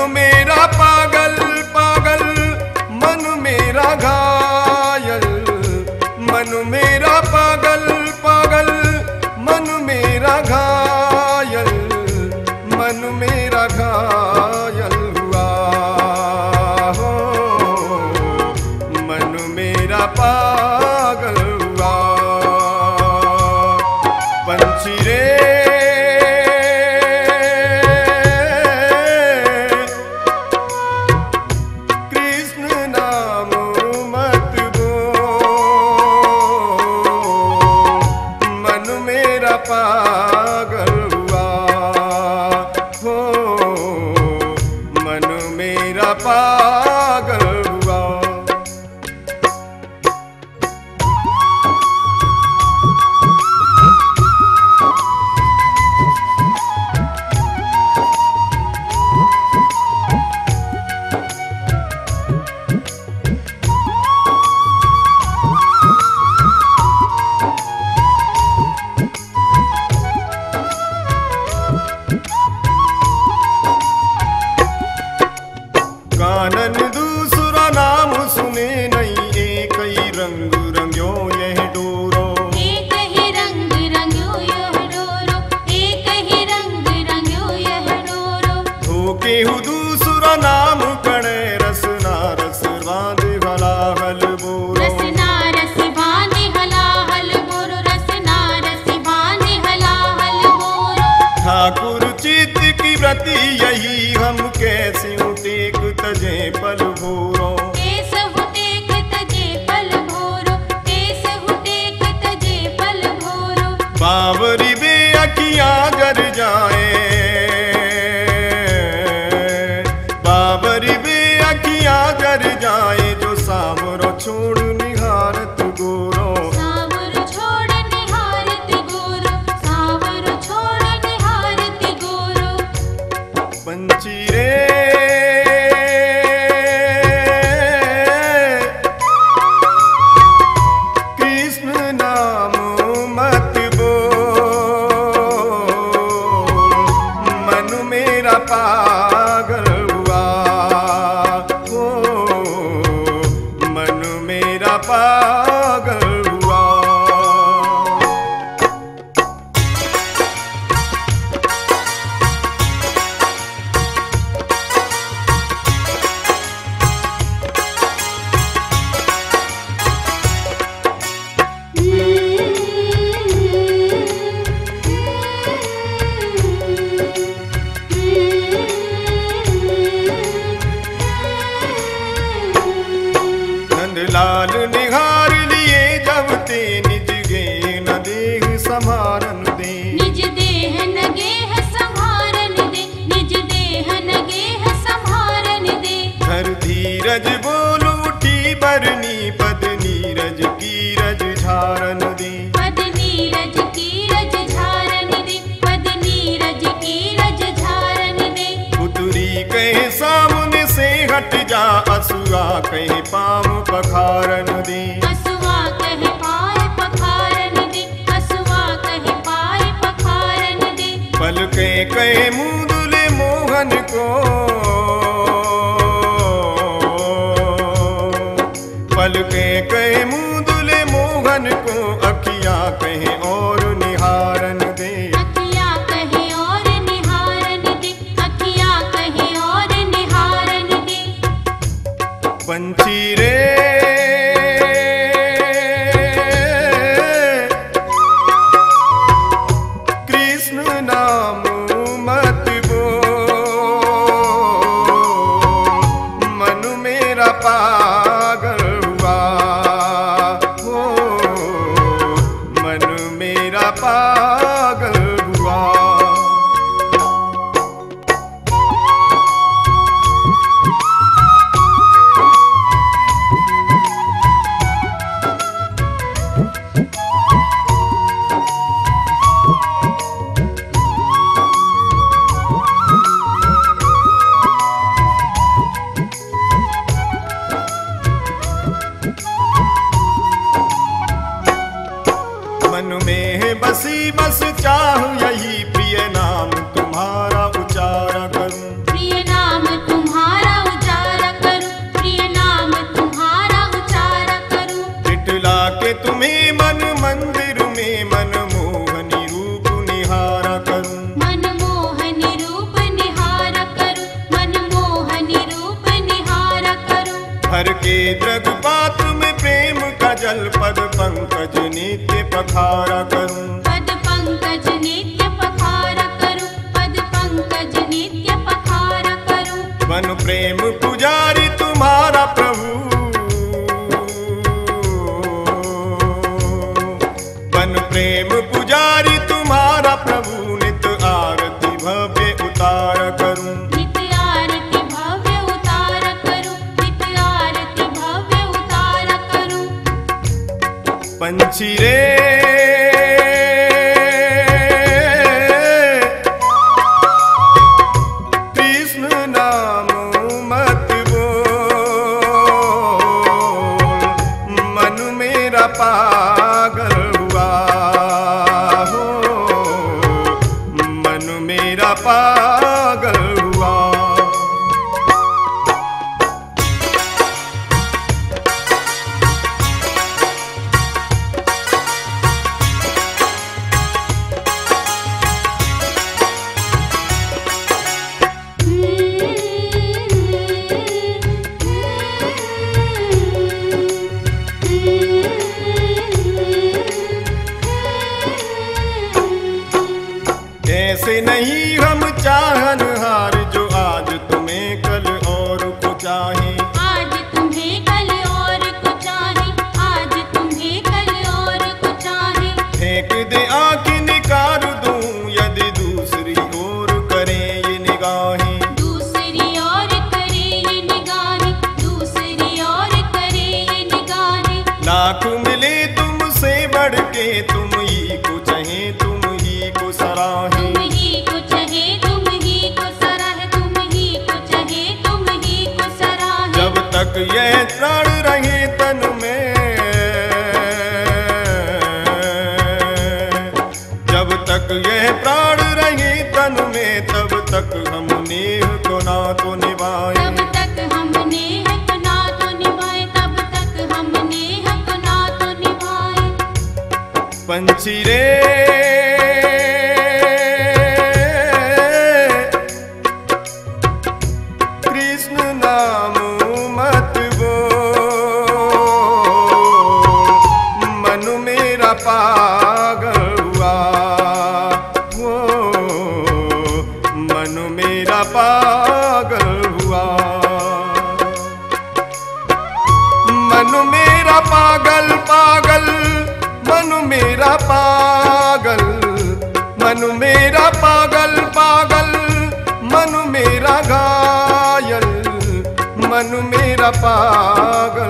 मेरा पागल पागल, मन मेरा घायल, मन मेरा पागल पागल, मन मेरा घायल, मन मेरा घायल हुआ हो, मन मेरा पागल हुआ। पंछी रे पागल हुआ हो, मन मेरा पागल हुआ। कानन दूसरा नाम सुने नहीं, एक ही रंग रंग्यो यह डोरो, एक ही रंग रंग्यो यह डोरो, एक ही रंग रंग्यो यह डोरो। धोके हु दूसरा नाम कणे, रसना रस बांधे हला हल बोरो, रसना रस बांधे हला हल बोरो, रसना रस बांधे हला हल बोरो। ठाकुर चित की व्रति यही, हम कैसे टेक तजे पल भोरो, कैसहु टेक तजे पल भोरो, कैसहु टेक तजे पल भोरो। बावरी बे अखियां जर जाए, बावरी बे अखियां जर जाए, जो सावरो छोड़ निहारत गोरो, सावरो छोड़ निहारत गोरो, सावरो छोड़ निहारत गोरो। पंछी रे पागल हुआ हो, मन मेरा पागल हुआ। लाल निहार लिए जब ते, निज गेह न देह संभारन दे, निज देह न गेह संभारन दे, निज देह न गेह संभारन दे। धर धीरज बोल उठी बरनी, पद नीरज की रज झारन दे, पद नीरज की रज झारन दे, पद नीरज की रज झारन दे। पुतरी कहे सामने से हट जा, असुआ कहे पाम पखारन दे, असुआ कहे पाय पखारन दे, असुआ कहे पाय पखारन दे। पल कहे मुदुले मोहन को, पल कहे मुदुले मोहन को, अखियां कहे और निहारन दे, अखियां कहे और निहारन दे, अखियां कहे और निहारन दे। पंछी रे कृष्ण नाम मत बोल, मन मेरा पागल हुआ हो, मन मेरा पागल हुआ। भर के दृग पात्र में प्रेम का जल पद पंकज नित्य पखारा करूं। पद पंकज नित्य पखारा करूं, पद पंकज नित्य पखारा करूं। बन प्रेम पुजारी तुम्हारा प्रभु, बन प्रेम पुजारी तुम्हारा प्रभु, नित आरती भव्य उतार करूं। नित्य आरती भव्य उतार करूं, नित्य आरती भव्य उतार करूं। पंछी रे कृष्ण नाम मत बोल, मन मेरा पागल हुआ हो, मन मेरा पागल हुआ। ऐसे नहीं हम चाहन हार, जो आज तुम्हें कल और को चाहे। आज तुम्हें कल और को चाहे, आज तुम्हें कल और को चाहे। फेंक दे आँखें निकाल दूं, यदि दूसरी ओर करे ये निगाहें। दूसरी ओर करे ये निगाहें, दूसरी ओर करे ये निगाहें। लाख मिले तुमसे बढ़ के, तुम ही को चाहे तुम ही को सराहे। तुम ही को चाहे, तुम ही को सराहे, तुम ही को चाहे, तुम ही को सराहे। जब तक यह प्राण रहे तन में, जब तक यह प्राण रहे तन में, तब तक हम नेह को ना तो निभाए। तब तक हम नेह को ना तो निभाए, तब तक हम नेह को ना तो निभाए। पंछी रे कृष्ण नाम मत बोल, मन मेरा पागल हुआ हो, मन मेरा पागल हुआ। मन मेरा पागल पागल, मन मेरा पागल, मन मेरा पागल पागल, मन मेरा घायल, मन मेरा पागल